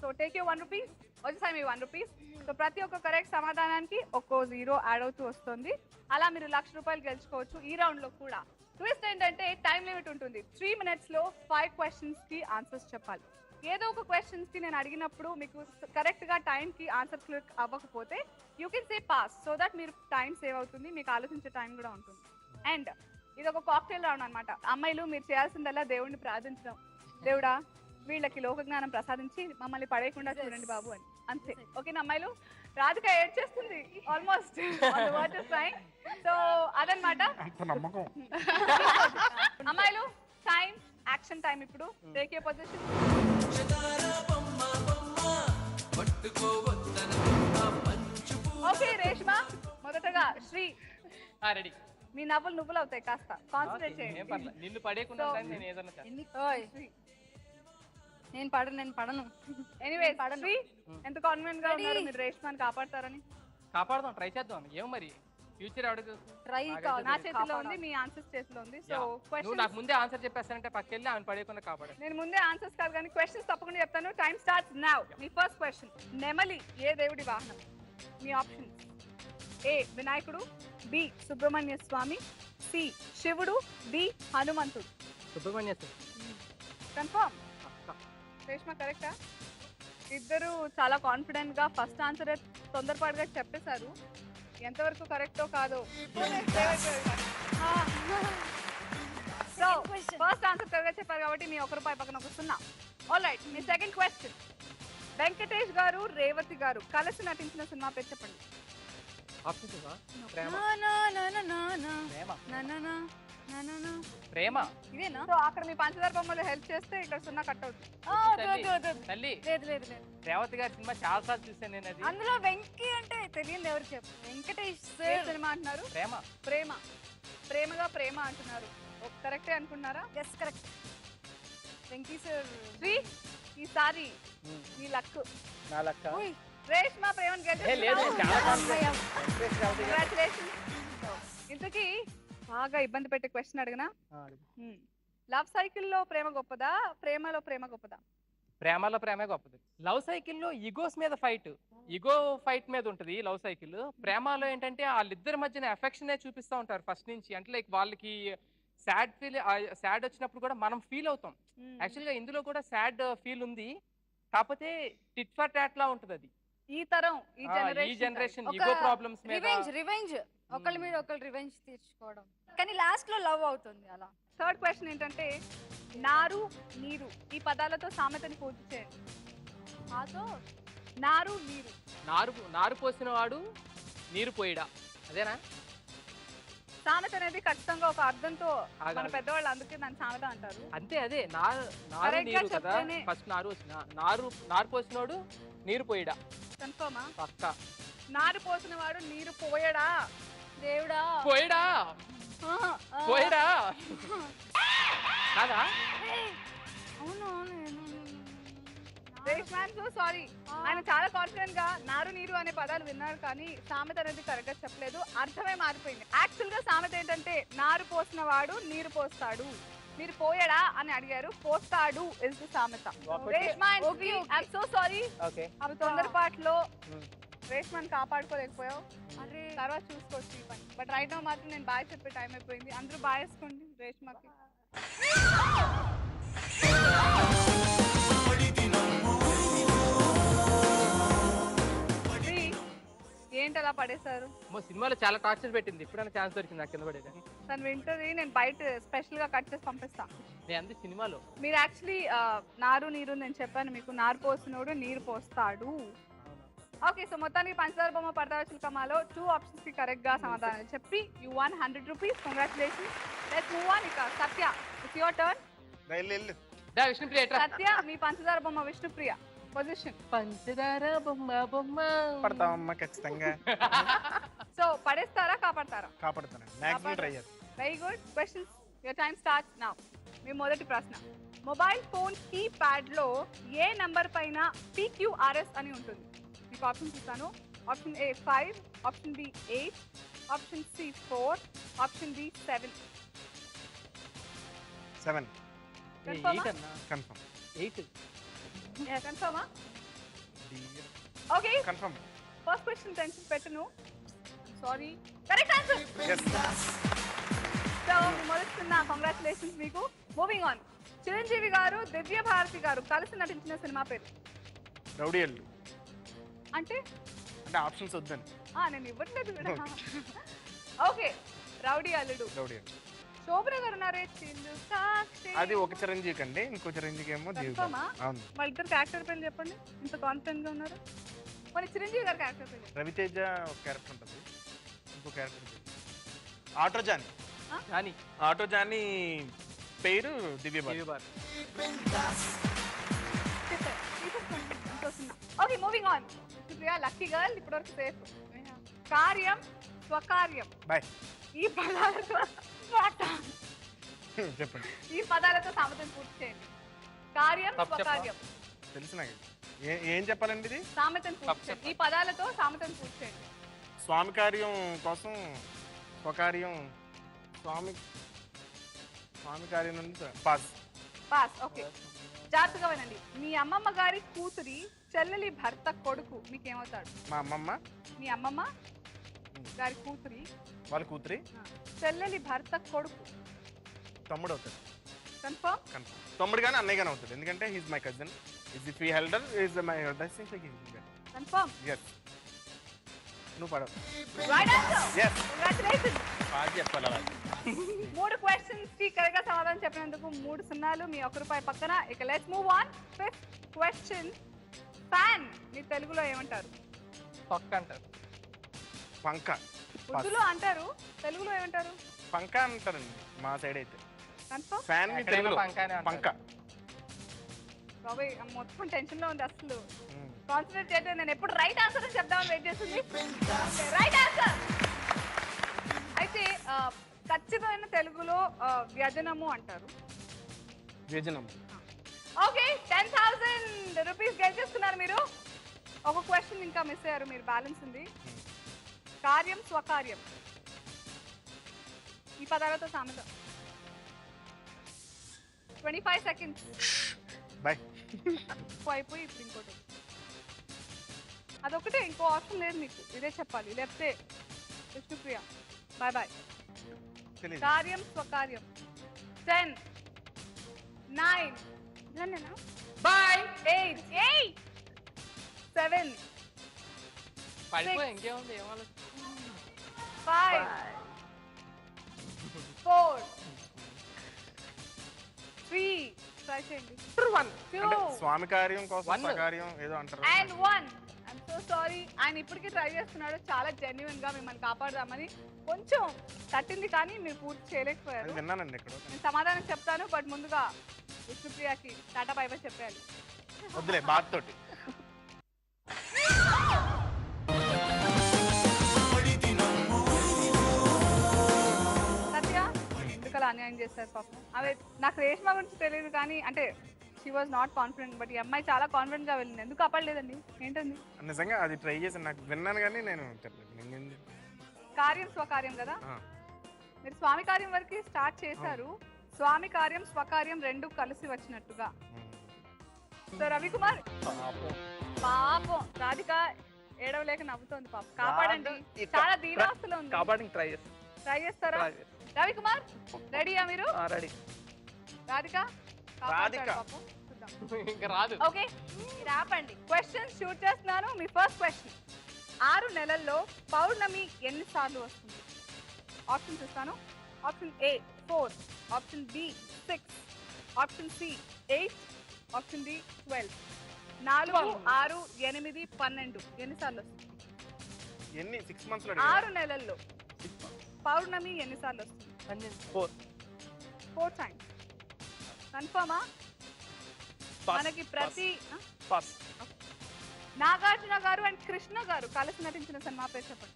So take you 1 rupees. వచ్చేసాయి మీ 1 రూపీస్. సో ప్రతి ఒక్క కరెక్ట్ సమాధానానికి ఒక్కో 0 యాడ్ అవుతూ వస్తుంది. అలా మీరు ₹1,00,000 గెలుచుకోవచ్చు ఈ రౌండ్ లో కూడా. ట్విస్ట్ ఏంటంటే టైం లిమిట్ ఉంటుంది. 3 minutes లో 5 questions కి ఆన్సర్స్ చెప్పాలి. ఏదో ఒక క్వశ్చన్స్ కి నేను అడిగినప్పుడు మీకు కరెక్ట్ గా టైం కి ఆన్సర్ క్లిక్ అవ్వకపోతే you can say pass. So that మీరు టైం సేవ్ అవుతుంది, మీకు ఆలోచించే టైం కూడా ఉంటుంది. అండ్ ఇది ఒక కాక్టైల్ రౌండ్ అనమాట. అమ్మాయిలు మీరు చేయాల్సిందల్లా దేవుడిని ప్రార్థించడం. దేవుడా వీళ్ళకి లోక జ్ఞానం ప్రసాదించి మమ్మల్ని పడేయకుండా చూడండి బాబు అని. అంతే. ఓకేనా అమ్మాయిలు? రాధిక ఏడ్చేస్తుంది ఆల్మోస్ట్. సో అదనమాట అమ్మాయిలు. టైం యాక్షన్ టైం ఇప్పుడు. Take a position. Sree ready మీ నవ్వులు నువ్వులు అవుతాయి కాస్త కాన్సన్ట్రేట్ ఏం చేయండి పర్లేదు నిన్ను పడేయకుండా నేను ఏదన్నా చేస్తాను. ఓయ్ నేను పడను ఎనీవే శ్రీ ఎంత కాన్ఫిడెంట్ గా ఉన్నారు మీరు రేష్మాని కాపాడతారని? కాపాడదాం ట్రై చేద్దాం ఏం మరి ఫ్యూచర్ ఎవరికి ట్రై నా చేతిలో ఉంది, మీ ఆన్సర్స్ చేతిలో ఉంది. సో నువ్వు క్వశ్చన్ నాకు ముందే ఆన్సర్ చెప్పేస్తానంటే పక్కెళ్ళి ఆమె పడేయకుండా కాపాడాలి. నేను ముందే ఆన్సర్స్ కాదు కానీ క్వశ్చన్స్ తప్పకుండా చెప్తాను. Time starts now. మీ ఫస్ట్ క్వశ్చన్, నెమలి ఏ దేవుడి వాహనం? మీ ఆప్షన్స్: ఏ వినాయకుడు, బి సుబ్రహ్మణ్య స్వామి, సి శివుడు, డి హనుమంతుడు. సుబ్రహ్మణ్య కన్ఫర్మ్? రేష్మా కరెక్టా? ఇద్దరు చాలా కాన్ఫిడెంట్ గా ఫస్ట్ ఆన్సర్ తొందరపాటుగా చెప్పేశారు. ఎంతవరకు కరెక్టో కాదో. సో ఫస్ట్ ఆన్సర్ కరెక్ట్గా చెప్పారు కాబట్టి మీ 1 రూపాయి పక్కన ఒక 0. ఆల్ రైట్, మీ సెకండ్ క్వశ్చన్, వెంకటేష్ గారు రేవతి గారు కలిసి నటించిన సినిమా పేరు చెప్పండి. ప్రేమ ఇదేనా? సో అక్కడ మీ పంచదార బొమ్మలు హెల్ప్ చేస్తే ఇక్కడ 0 కట్ అవుతుంది. తల్లి లేదు రేవతి గారి సినిమా చాలా సార్లు చూసాను నేను. అది అందులో వెంకీ అంటే తెలియదు ఎవరు చెప్పు. వెంకటేష్ ఏ సినిమా అంటున్నారు? ప్రేమ ప్రేమ. ప్రేమగా ప్రేమ అంటున్నారు. కరెక్టే అనుకున్నారా? Yes correct. Venky sir. Sri ఈసారి మీ లక్. నా లక్క రేష్మా ప్రేమను లేదు గెలిచేస్తున్నావు. చాలా Congratulations. ఇంతకీ బాగా ఇబ్బంది పెట్టే క్వశ్చన్ అడిగినా, లవ్ సైకిల్లో ప్రేమ గొప్పదా, ప్రేమలో ప్రేమ గొప్పదా? ప్రేమలో ప్రేమే గొప్పది. లవ్ సైకిల్లో ఈగోస్ మీద ఈగో ఫైట్ మీద ఉంటుంది లవ్ సైకిల్. ప్రేమలో ఏంటంటే వాళ్ళిద్దరి మధ్యన ఎఫెక్షనే చూపిస్తూ ఉంటారు ఫస్ట్ నుంచి. అంటే లైక్ వాళ్ళకి సాడ్ వచ్చినప్పుడు కూడా మనం ఫీల్ అవుతాం. యాక్చువల్గా ఇందులో కూడా సాడ్ ఫీల్ ఉంది, కాకపోతే టిట్ ఫర్ టాట్ లా ఉంటుంది. అది ఈ తరం ఈ జనరేషన్ ఈగో ప్రాబ్లమ్స్ మీద రివెంజ్ ఒకళ్ళ మీద ఒకళ్ళు రివెంజ్ తీర్చుకోవడం, కానీ లాస్ట్ లో లవ్ అవుతుంది అలా. థర్డ్ క్వశ్చన్ ఏంటంటే, నారు నీరు ఈ పదాలతో సామెతని పూర్తి చేయండి. నారు నీరు. నారు పోసిన వాడు నీరు పోయిడా, అదేనా? సామెత అనేది ఖచ్చితంగా ఒక అర్థంతో మన పెద్దవాళ్ళు అందుకే దాన్ని సామెత అంటారు. అంతే, అదే నారు నీరు కదా. ఫస్ట్ నారు వచ్చిన నారు పోసినోడు నీరు పోయిడా. కన్ఫర్మా? పక్క. నారు పోసిన వాడు నీరు పోయడా. దేవుడా పోయిడా పోయిడా కాదా? అవును. సారీ, ఆయన చాలా కాన్ఫిడెంట్ గా నారు నీరు అనే పదాలు విన్నారు కానీ సామెత అనేది కరెక్ట్ గా చెప్పలేదు. అర్థమే మారిపోయింది. యాక్చువల్ గా సామెత ఏంటంటే, నారు పోసిన వాడు నీరు పోస్తాడు, మీరు పోయడా అని అడిగారు, పోస్తాడు ఇస్ ది సామెత. రేష్మా ఐఎమ్ సో సారీ, అవి తొందరపాటులో రేష్మాని కాపాడుకోలేకపోయావు. తర్వాత చూసుకోవచ్చు ఈ పని. బట్ రైట్ నౌ మాత్రం నేను బాయ్ చెప్పే టైం అయిపోయింది. అందరూ బాయ్ వేసుకోండి రేష్మాకి. ఏంటి అలా పడేశారు? సినిమాలో చాలా టార్చర్ పెట్టింది. ఎప్పుడైనా ఛాన్స్ దొరికింది నాకు కింద పడేది. తను వింటది, నేను బయట స్పెషల్ గా కట్ చేసి పంపిస్తా. నేను అంది సినిమాలో. మీరు యాక్చువల్లీ నారు నీరు నేను చెప్పాను మీకు, నారు పోసినోడు నీరు పోస్తాడు. ఓకే, సో మొత్తానికి పంచదార బొమ్మ పడతారా చిలకమ్మలో 2 ఆప్షన్స్ కి కరెక్ట్ గా సమాధానం చెప్పి you won 100 rupees. Congratulations. Let's move on. ఇక Satya, it's your turn. Vishnupriya Satya, మీ పంచదార బొమ్మ విష్ణుప్రియ పొజిషన్. పంచదార బొమ్మ పడతామమ్మా ఖచ్చితంగా. సో పడేస్తారా కాపాడతారా? కాపాడుతాను. మాక్సిమం ట్రై చేస్తాను. Very good. Questions, your time starts now. మీ మొదటి ప్రశ్న, మొబైల్ ఫోన్ కీప్యాడ్ లో ఏ నంబర్ పైన PQRS అని ఉంటుంది? మీకు ఆప్షన్స్ ఇస్తాను. Option A 5, option B 8, option C 4, option D 7. 7 confirm. 8 కన్ఫర్మా? Okay, confirm. First question tension పెట్టను. Sorry, correct answer. సో మొదలుస్తున్న కంగ్రాచులేషన్స్ మీకు. మూవింగ్ ఆన్, చిరంజీవి గారు దివ్య భారతి గారు కలిసి నటించిన సినిమా పేరు? రౌడీ అల్లు. అంటే ఆప్షన్స్ వద్దని నేను ఇవ్వట్లేదు. Okay, Rowdy Alludu. Rowdy Allu. Shobana గారు ఉన్నారే, అది ఒక చిరంజీవి కండి, ఇంకో చిరంజీవి ఏమో అవును. వాళ్ళిద్దరు క్యారెక్టర్ పేర్లు చెప్పండి, ఇంత కాన్ఫిడెంట్ గా ఉన్నారు. మరి చిరంజీవి గారు క్యారెక్టర్ పేరు? రవితేజ ఒక క్యారెక్టర్ ఉంటుంది, ఇంకో character auto Johnny. Auto Johnny పేరు Divya Bharathi. Okay, moving on. Lucky girl ఇప్పటివరకు సేఫ్. కార్యం స్వకార్యం. బాయ్. ఈ పదాలతో చెప్పండి. ఈ పదాలతో సామెతను పూర్తి చేయండి. కార్యం తప్పు చెప్పా? స్వకార్యం. తెలుసు నాకు. ఏం చెప్పాలండి ఇది? సామెతను పూర్తి తప్పు చేయండి. ఈ పదాలతో సామెతను పూర్తి చేయండి. స్వామి కార్యం కోసం స్వకార్యం స్వామి కార్యం నుండి పాస్. పాస్. ఓకే, జాగ్రత్తగా వినండి. మీ అమ్మమ్మ గారి కూతురి చెల్లెలి భర్త కొడుకు మీకేమవుతాడు? మా అమ్మమ్మ మీ అమ్మమ్మ గారి కూతురి వాళ్ళ కూతురి చెల్లెలి భర్త కొడుకు తమ్ముడు అవుతాడు. కన్ఫర్మ్? కన్ఫర్మ్. తమ్ముడు కానీ అన్నయ్య కానీ అవుతాడు. ఎందుకంటే he's my cousin. Is if he elder is my confirm. Yes. నువ్వు పడవు. Right answer. ఎస్. కంగ్రాచులేషన్స్. బాగా చెప్పాలి అలా. 3 క్వశ్చన్స్ కి కరెక్ట్ గా సమాధానం చెప్పినందుకు 3 సున్నాలు మీ 1 రూపాయి పక్కన. ఇక let's move on. 5th question. Fan మీ తెలుగులో ఏమంటారు? పక్క అంటారు. పంక. ఉర్దూలో అంటారు, తెలుగులో ఏమంటారు? పంక అంటారండి మా సైడ్ అయితే. కన్ఫర్మ్? ఫ్యాన్ మీ ఎక్కడైనా తెలుగులో పంకానే అంటారు. పంక. బాబాయ్ మొత్తం టెన్షన్ లో ఉంది, అసలు కాన్సన్ట్రేట్ చేయలేదు. నేను ఎప్పుడు రైట్ ఆన్సర్ అని చెప్దామని వెయిట్ చేస్తుంది. Right answer. అయితే ఖచ్చితమైన తెలుగులో వ్యజనము అంటారు. వ్యజనం. ఓకే, 10,000 రూపీస్ గెలిచేస్తున్నారు మీరు. ఒక క్వశ్చన్ ఇంకా మిస్ అయ్యారు మీరు, బ్యాలెన్స్ ఉంది. కార్యం స్వకార్యం ఈ పదాలతో సామెత. 25 సెకండ్స్. బాయ్. అయిపోయి ఇప్పుడు ఇంకోటి. అదొకటే, ఇంకో ఆప్షన్ లేదు మీకు. ఇదే చెప్పాలి, లేకపోతే విష్ణుప్రియ బాయ్ బాయ్. తెలీదు. కార్యం స్వకార్యం. 10 9 బాయ్. 8 7 పడిపోయి ఇంకేముంది, ఏం ఆలోచన? 5 4 3 ట్రై చేయండి. 1 అంటే 2 స్వామి కార్యం కోసం One. స్వకార్యం ఏదో అంటారు. and 1. I'm so sorry. ఆయన ఇప్పటికీ ట్రై చేస్తున్నాడు చాలా జెన్యున్ గా మిమ్మల్ని కాపాడదామని. కొంచెం తట్టింది కానీ మీరు పూర్తి చేయలేకపోయారు. అది విన్నానండి ఎక్కడో. నేను సమాధానం చెప్తాను, బట్ ముందుగా విష్ణుప్రియకి టాటా బై బై చెప్పాలి. వద్దులే బాత్ తోటి. సత్య ఎందుకు అలా అన్యాయం చేస్తారు పాపం. అవి నాకు రేష్మా గురించి తెలియదు కానీ, అంటే she was not confident, but ఈ అమ్మాయి చాలా కాన్ఫిడెంట్ గా వెళ్ళింది. ఎందుకు కాపాడలేదండి? ఏంటండి? నిజంగా అది ట్రై చేశాను, నాకు విన్నాను కానీ నేను చెప్పలేదు. కార్యం స్వకార్యం కదా, ఆ. మీరు స్వామి కార్యం వరకు స్టార్ట్ చేశారు. స్వామి కార్యం స్వకార్యం రెండు కలిసి వచ్చినట్టుగా. సో రవికుమార్ పాపం, రాధిక ఏడవలేక నవ్వుతోంది పాపం. కాపాడండి, చాలా దీనాస్తులో ఉంది. కాపాడి ట్రై చేస్తాను. ట్రై చేస్తారా? రవికుమార్ రెడీయా మీరు? రెడీ. రాధిక రాధిక. పాపం చూద్దాం. ఇంకా రాదు. ఓకే, మీరు ఆపండి. క్వశ్చన్ షూట్ చేస్తున్నాను. మీ ఫస్ట్ క్వశ్చన్. 6 నెలల్లో పౌర్ణమి ఎన్నిసార్లు వస్తుంది? ఆప్షన్స్ ఇస్తాను. Option A 4, option B 6, option C 8, option D 12. 4 6 8 12 ఎన్నిసార్లు వస్తుంది? ఎన్ని 6 మంత్స్ 6 నెలల్లో పౌర్ణమి ఎన్నిసార్లు వస్తుంది? 4 టైమ్స్. కన్ఫర్మా? మనకి ప్రతి పాస్. నాగార్జున గారు అండ్ కృష్ణ గారు కలిసి నటించిన సినిమా పేరు చెప్పండి.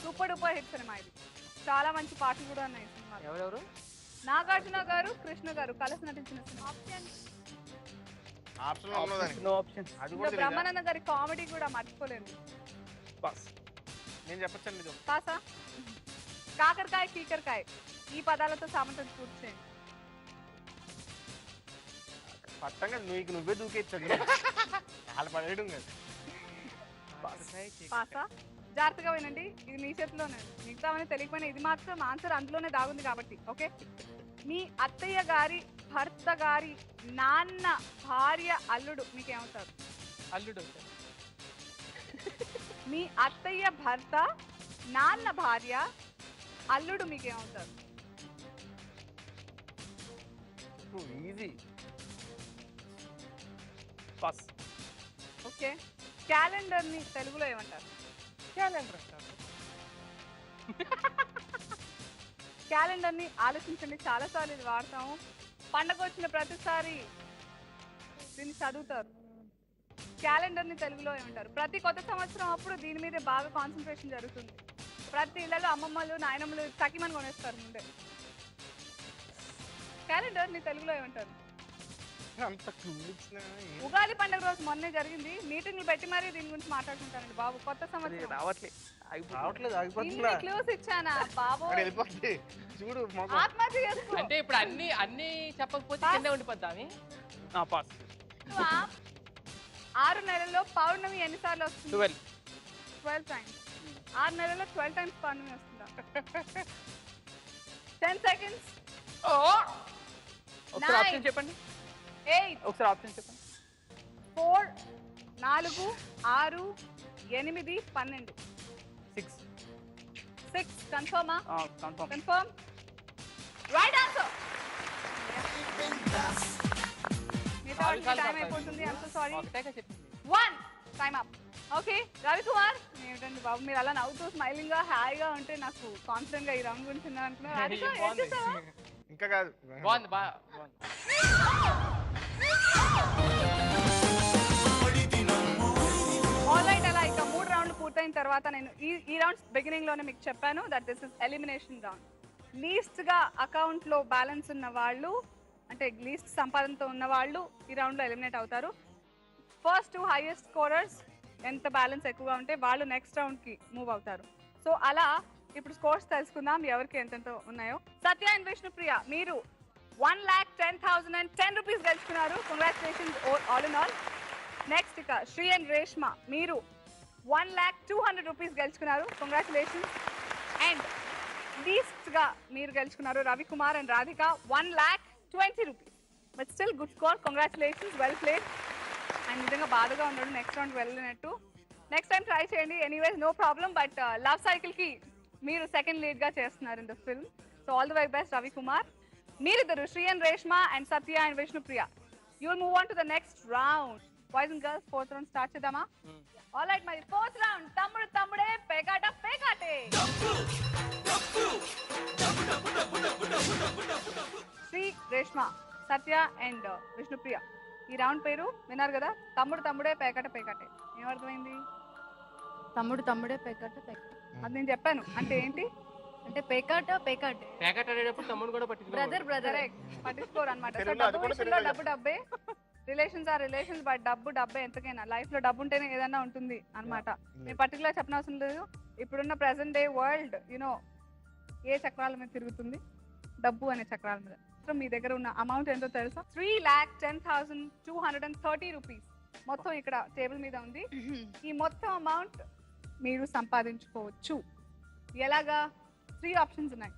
సూపర్ డూపర్ హిట్ సినిమా ఇది. చాలా మంచి పాటలు కూడా ఉన్నాయి ఈ సినిమాలో. ఎవరెవరు? నాగార్జున గారు కృష్ణ గారు కలిసి నటించిన సినిమా. ఆప్షన్ ఉన్నదానికి నో ఆప్షన్స్. అది కూడా తెలీదా? బ్రహ్మానంద గారి కామెడీ కూడా మర్చిపోలేదు. పాస్. నేను చెప్పచ్చండి ఇది. కాసా? కాకరకాయ కీకరకాయ ఈ పదాలతో సామెత పూర్తి చేయండి. పట్టంగా నువ్వే దూకేచ్చాడు. వాళ్ళు పడేయడం కాదు. పాసా? జాగ్రత్తగా వినండి, ఇది మీ చేతిలోనే. మిగతామని తెలియకపోయినా ఇది మాత్రం ఆన్సర్ అందులోనే దాగుంది కాబట్టి. ఓకే, మీ అత్తయ్య గారి భర్త గారి నాన్న భార్య అల్లుడు మీకేమవుతారు? అల్లుడు. మీ అత్తయ్య భర్త నాన్న భార్య అల్లుడు మీకేమవుతారు? ఈజీ. పాస్. ఓకే, క్యాలెండర్ ని తెలుగులో ఏమంటారు? క్యాలెండర్ అంటారు. క్యాలెండర్ ని ఆలోచించండి, చాలా సార్లు ఇది వాడతాము. పండగ వచ్చిన ప్రతిసారి దీన్ని చదువుతారు. క్యాలెండర్ ని తెలుగులో ఏమంటారు? ప్రతి కొత్త సంవత్సరం అప్పుడు దీని మీద బాగా కాన్సన్ట్రేషన్ జరుగుతుంది. ప్రతి ఇళ్ళలో అమ్మమ్మలు నాయనమ్మలు తకిమని కొనేస్తారు ముందే. క్యాలెండర్ ని తెలుగులో ఏమంటారు? అంత క్లూ ఇచ్చినా ఉగాది పండుగ రోజు మొన్నే జరిగింది. మీటింగ్లు పెట్టి మరీ దీని గురించి మాట్లాడుకుంటానండి బాబు. కొత్త సంవత్సరం రావట్లేదు, ఇన్ని క్లూస్ ఇచ్చానా బాబు? వెళ్ళిపోతుంది చూడు మొగం. ఆత్మహత్య చేసుకో. అంటే ఇప్పుడు అన్ని చెప్పకపోతే కింద ఉండిపోద్దామి. పాస్. 6 నెలల్లో పౌర్ణమి ఎన్నిసార్లు వస్తుంది? 12 టైమ్స్. 6 నెలల్లో 12 టైమ్స్ పౌర్ణమి వస్తుందా? 10 seconds. ఒకసారి ఆప్షన్ చెప్పండి. 8 ఒకసారి ఆప్షన్ చెప్పండి. 4 4 6 8 12 6 6 కన్ఫర్మా? కన్ఫర్మ్. కన్ఫర్మ్. Right answer. మిగతా టైం అయిపోతుంది. I'm so sorry. ఒకటేగా చెప్పింది. 1 టైం అప్. ఓకే రవికుమార్, ఏమిటండి బాబు మీరు అలా నవ్వుతూ స్మైలింగ్ గా హాయిగా ఉంటే నాకు కాన్ఫిడెంట్ గా ఈ రౌండ్ గురించి అనుకున్నాను. ఇంకా కాదు, బాగుంది. ఆల్రైట్, అలా ఇక 3 రౌండ్లు పూర్తయిన తర్వాత నేను ఈ రౌండ్స్ బిగినింగ్ లోనే మీకు చెప్పాను that this is elimination round. Least గా అకౌంట్ లో బ్యాలెన్స్ ఉన్న వాళ్ళు, అంటే లీస్ట్ సంపాదనతో ఉన్న వాళ్ళు ఈ రౌండ్ లో ఎలిమినేట్ అవుతారు. ఫస్ట్ 2 హైయెస్ట్ స్కోరర్స్ ఎంత బ్యాలెన్స్ ఎక్కువగా ఉంటే వాళ్ళు నెక్స్ట్ రౌండ్ కి మూవ్ అవుతారు. సో అలా ఇప్పుడు స్కోర్స్ తెలుసుకుందాం ఎవరికి ఎంతెంత ఉన్నాయో. సత్య అండ్ విష్ణుప్రియ మీరు 1,10,010 రూపీస్ గెలుచుకున్నారు. Congratulations all in all. Next ఇక శ్రీ అండ్ రేష్మ మీరు 1,02,00,000 రూపీస్ గెలుచుకున్నారు. కంగ్రాచులేషన్స్. అండ్ లీస్ట్ గా మీరు గెలుచుకున్నారు Ravikumar and Radhika 1,20,00,000 rupees. But still good score, congratulations, well played. And నిజంగా బాధగా ఉన్నాడు నెక్స్ట్ రౌండ్ వెళ్ళినట్టు. నెక్స్ట్ టైం ట్రై చేయండి. Anyways no problem. But love cycle కి మీరు సెకండ్ లీడ్ గా చేస్తున్నారు in the film. So all the very best Ravikumar. మీరిద్దరు Sree and Reshma and Satya and Vishnupriya you will move on to the next round. Boys and girls 4th round start చేద్దామా? All right, మరి 4th round తమ్ముడు తమ్ముడే పేకాట పేకాటే. శ్రీ రేష్మ సత్య and Vishnupriya ఈ round పేరు విన్నారు కదా, తమ్ముడు తమ్ముడే పేకాట పేకాటే. ఏమర్థమైంది? తమ్ముడు తమ్ముడే పేకాట పేకాట. అది నేను చెప్పాను అంటే ఏంటి అంటే పేకాట పేకాటే. ప్యాకెట్ ఆడేటప్పుడు తమ్ముడు కూడా బ్రదర్ బ్రదర్ పట్టించుకోరు అనమాట. సో తెలుగులో అది డబ్బు కూడా విషయంలో తెలియదు. డబ్బు డబ్బే, రిలేషన్స్ ఆర్ రిలేషన్స్, బట్ డబ్బు డబ్బే ఎంతకైనా. లైఫ్ లో డబ్బు ఉంటేనే ఏదైనా ఉంటుంది అనమాట. నేను పర్టికులర్ చెప్పనవసరం లేదు. ఇప్పుడున్న ప్రెసెంట్ డే వరల్డ్ యునో ఏ చక్రాల మీద తిరుగుతుంది? డబ్బు అనే చక్రాల మీద. సో మీ దగ్గర ఉన్న అమౌంట్ ఎంతో తెలుసా? 3,10,230 రూపీస్ మొత్తం ఇక్కడ టేబుల్ మీద ఉంది. ఈ మొత్తం అమౌంట్ మీరు సంపాదించుకోవచ్చు. ఎలాగా? 3 ఆప్షన్స్ ఉన్నాయి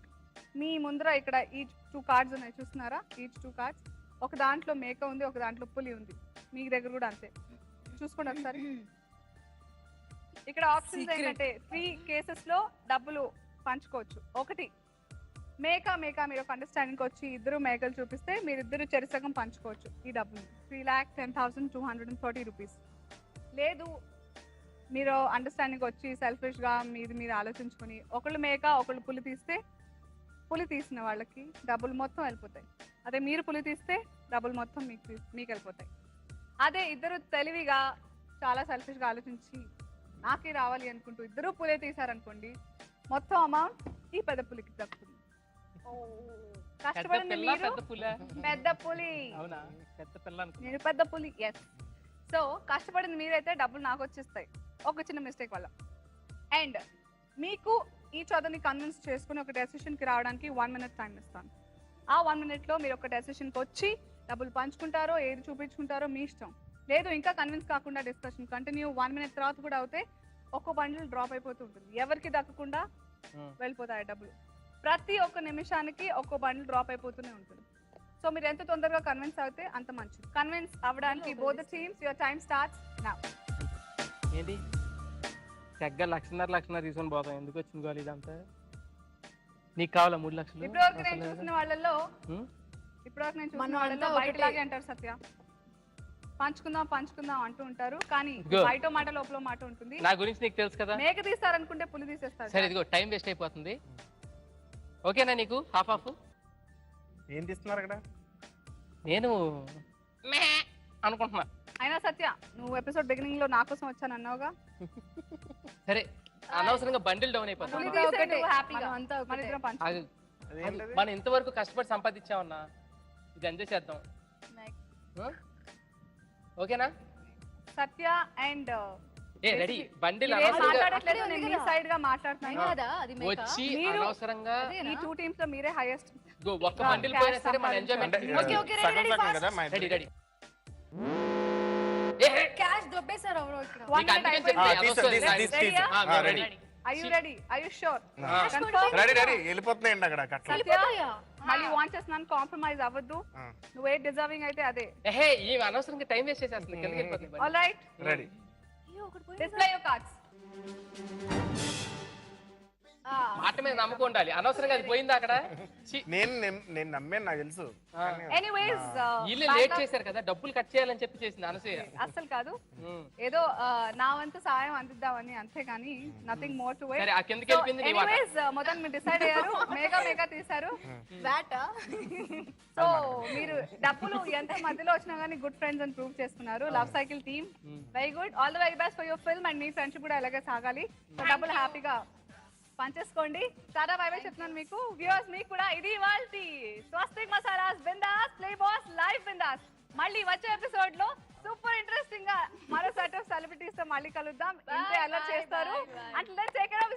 మీ ముందర. ఇక్కడ ఈచ్ 2 కార్డ్స్ ఉన్నాయి, చూస్తున్నారా? Each 2 cards. ఒక దాంట్లో మేక ఉంది, ఒక దాంట్లో పులి ఉంది. మీ దగ్గర కూడా అంతే, చూసుకోండి ఒకసారి. ఇక్కడ ఆప్షన్స్ ఏంటంటే 3 కేసెస్ లో డబ్బులు పంచుకోవచ్చు. ఒకటి మేక మీరు ఒక అండర్స్టాండింగ్ వచ్చి ఇద్దరు మేకలు చూపిస్తే మీరిద్దరు చెరిసగం పంచుకోవచ్చు ఈ డబ్బులు. 3,10,230 రూపీస్. లేదు మీరు అండర్స్టాండింగ్ వచ్చి సెల్ఫిష్ గా మీరు ఆలోచించుకుని ఒకళ్ళు మేక ఒకళ్ళు పులి తీస్తే పులి తీసిన వాళ్ళకి డబ్బులు మొత్తం వెళ్ళిపోతాయి. అదే మీరు పులి తీస్తే డబ్బులు మొత్తం మీకు వెళ్ళిపోతాయి. అదే ఇద్దరు తెలివిగా చాలా సెల్ఫిష్ గా ఆలోచించి నాకే రావాలి అనుకుంటూ ఇద్దరు పులే తీసారనుకోండి, మొత్తం అమౌంట్ ఈ పెద్ద పులికి దక్కుతుంది. కష్టపడింది మీరు, పెద్ద పులి. అవునా? పెద్ద పిల్ల అనుకున్నా. నేను పెద్ద పులి. ఎస్. సో కష్టపడింది మీరైతే డబ్బులు నాకు వచ్చేస్తాయి ఒక చిన్న మిస్టేక్ వల్ల. అండ్ మీకు ఈ చదువుని కన్విన్స్ చేసుకుని ఒక డెసిషన్కి రావడానికి 1 minute టైం ఇస్తాను. ఆ 1 minute లో మీరు ఒక డెసిషన్కి వచ్చి డబ్బులు పంచుకుంటారో ఏది చూపించుకుంటారో మీ ఇష్టం. లేదు ఇంకా కన్విన్స్ కాకుండా డిస్కషన్ కంటిన్యూ 1 minute తర్వాత కూడా అవుతే ఒక్కో బండిల్ డ్రాప్ అయిపోతూ ఉంటుంది, ఎవరికి దక్కకుండా వెళ్ళిపోతాయి డబ్బులు. ప్రతి ఒక్క నిమిషానికి ఒక్కో బండిల్ డ్రాప్ అయిపోతూనే ఉంటుంది. సో మీరు ఎంత తొందరగా కన్విన్స్ అవుతే అంత మంచిది. కన్విన్స్ అవ్వడానికి both the teams your time starts now. ఏంటి చక్కగా 1,00,000 తీసుకొని పోతాం, ఎందుకు వచ్చింది గోల్ ఇదంతా? నీకు కావాలా 3 లక్షలు? ఇప్పటివరకు నేను చూసిన వాళ్ళల్లో బయటలాగే అంటారు సత్య, పంచుకుందాం పంచుకుందాం అంటూ ఉంటారు, కానీ బయట మాట లోపల మాట ఉంటుంది. నా గురించి నీకు తెలుసు కదా. మేక తీస్తారనుకుంటే పులి తీసేస్తారు. సరే ఇదిగో టైం వేస్ట్ అయిపోతుంది. ఓకేనా నీకు? హాఫ్ ఏం తీస్తున్నారు అక్కడ? నేను అనుకుంటున్నా. అయినా సత్య నువ్వు ఎపిసోడ్ బిగినింగ్ లో నా కోసం వచ్చాను అన్నావుగా. సరే అనవసరంగా బండిల్ డౌన్ అయిపోతాం నువ్వు అంతా తీసేయ్, ఒకటే. నువ్వు హ్యాపీగా మనం అంతా ఒకటే. మన ఇద్దరం పంచు. అది- అదేంటది? మనం ఇంతవరకు కష్టపడి సంపాదించామన్నా ఇది ఎంజాయ్ చేద్దాం ఆ? ఓకేనా సత్య అండ్ ఏ రెడీ బండిల్ మీరేం అనవసరంగా మాట్లాడట్లేదు, అక్కడే నేను ఉంది మీ కదా. సైడ్ గా మాట్లాడుతున్నాను. కదా అది మేక. వచ్చి మీరు- అనవసరంగా ఈ 2 టీమ్స్ లో మీరే హైయెస్ట్. ఒక్క బండిల్ పోయినా సరే మన ఎంజాయ్మెంట్ అంటే ఓకే, ఓకే, రెడీ, సగం రెడీ, సగం fast. కదా మా రెడీ ఇద్దరికి. రెడీ క్యాష్ దొబ్బేశారు ఎవరో ఇక్కడ. One నీకు minute అందుకే అయిపోయింది. చెప్పా, తీస్తాం, అనవసరం తీస్తాం, లేదు. తీస్తాం. ఆ, మేము ready. Ready. Are you ready? Are you sure? ఆ. Confirm? రెడీ రెడీ వెళ్ళిపోతున్నాయండి అక్కడ కట్ల సత్య మళ్ళీ వాంట్ చేస్తున్నాను, కాంప్రమైజ్ అవ్వద్దు. ఆ. నువ్వు ఏ డిజర్వింగ్ అయితే అదే. ఏహే ఈ అనవసరంగా టైం వేస్ట్ చేసేస్తుంది కిందకి వెళ్ళిపోతుంది బండి. All right, ready display your cards. మాట మీద నమ్మకం ఉండాలి అనవసరంగా అది పోయిందా అక్కడ ఛీ, నేను నమ్మాను నాకు తెలుసు ఆ. కానీ ఎనీవేస్ వీళ్ళు లేట్ చేశారు కదా డబ్బులు కట్ చేయాలని చెప్పి చేసింది అనసూయ అస్సలు కాదు, ఉమ్. ఏదో నా వంతు సాయం అందిద్దామని అంతే కానీ నథింగ్ మోర్ టు సరే, ఆ కిందకి వెళ్ళిపోయింది నీ వాటా. ఎనీవేస్ మొత్తం మీరు డిసైడ్ అయ్యారు, మేగా తీశారు. బ్యాటా సో మీరు డబ్బులు ఎంత మధ్యలో వచ్చినా కానీ గుడ్ ఫ్రెండ్స్ అని ప్రూవ్ చేసుకున్నారు. Love cycle team very good, all the very best for your film. And me friendship కూడా ఇలాగే సాగాలి. సో డబ్బులు హ్యాపీగా పంచేసుకోండి. చాలా బై బై చెప్తున్నాను మీకు వ్యూవర్స్. మీకు కూడా ఇది ఇవాల్టి Swastik masalas Bindaas play boss live Bindaas. మళ్ళీ వచ్చే ఎపిసోడ్ లో సూపర్ ఇంట్రెస్టింగ్ గా మరో సెట్ ఆఫ్ సెలబ్రిటీస్ తో మళ్ళీ కలుద్దాం. ఇంతే అలా చేస్తారు. అంటే టేక్ కేర్ ఆఫ్